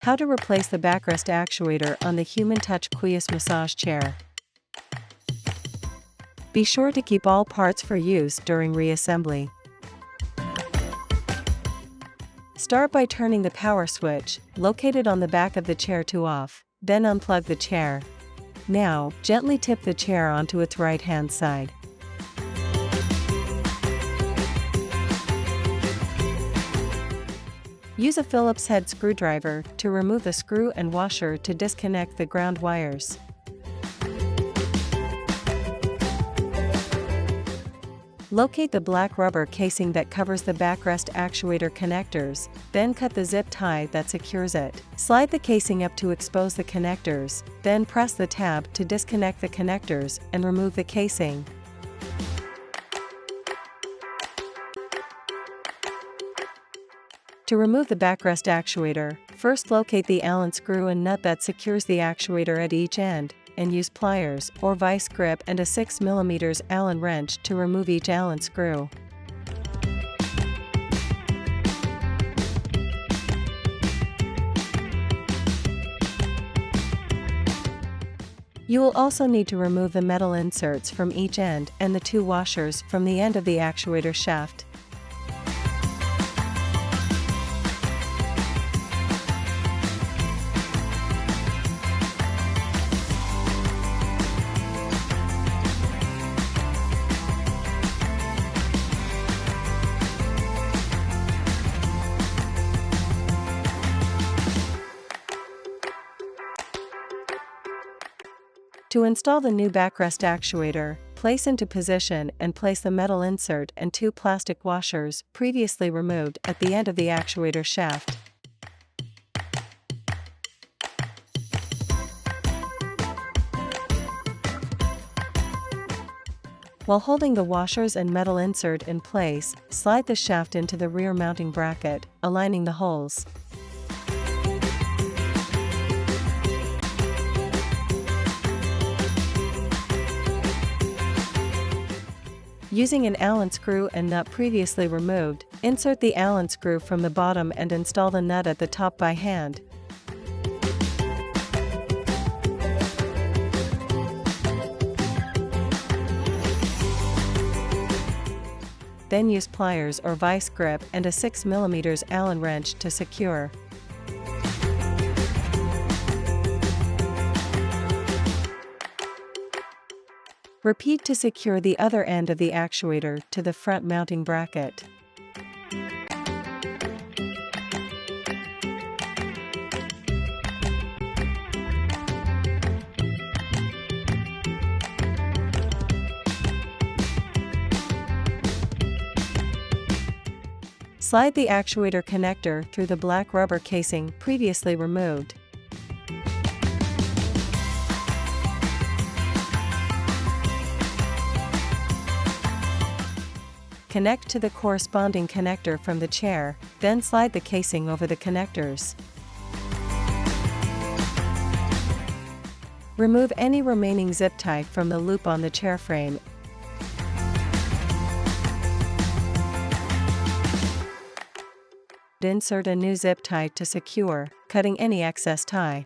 How to replace the backrest actuator on the Human Touch Quies massage chair. Be sure to keep all parts for use during reassembly. Start by turning the power switch, located on the back of the chair, to off, then unplug the chair. Now, gently tip the chair onto its right-hand side. Use a Phillips head screwdriver to remove the screw and washer to disconnect the ground wires. Locate the black rubber casing that covers the backrest actuator connectors, then cut the zip tie that secures it. Slide the casing up to expose the connectors, then press the tab to disconnect the connectors and remove the casing. To remove the backrest actuator, first locate the Allen screw and nut that secures the actuator at each end, and use pliers or vice grip and a 6 mm Allen wrench to remove each Allen screw. You will also need to remove the metal inserts from each end and the 2 washers from the end of the actuator shaft. To install the new backrest actuator, place into position and place the metal insert and 2 plastic washers previously removed at the end of the actuator shaft. While holding the washers and metal insert in place, slide the shaft into the rear mounting bracket, aligning the holes. Using an Allen screw and nut previously removed, insert the Allen screw from the bottom and install the nut at the top by hand. Then use pliers or vice grip and a 6 mm Allen wrench to secure. Repeat to secure the other end of the actuator to the front mounting bracket. Slide the actuator connector through the black rubber casing previously removed. Connect to the corresponding connector from the chair, then slide the casing over the connectors. Remove any remaining zip tie from the loop on the chair frame. Insert a new zip tie to secure, cutting any excess tie.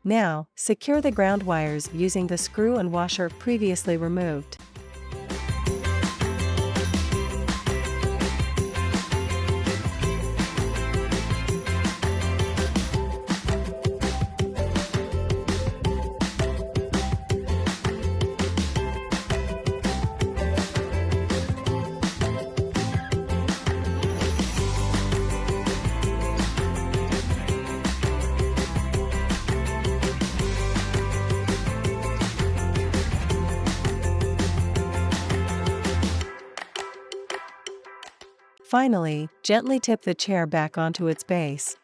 Now, secure the ground wires using the screw and washer previously removed. Finally, gently tip the chair back onto its base.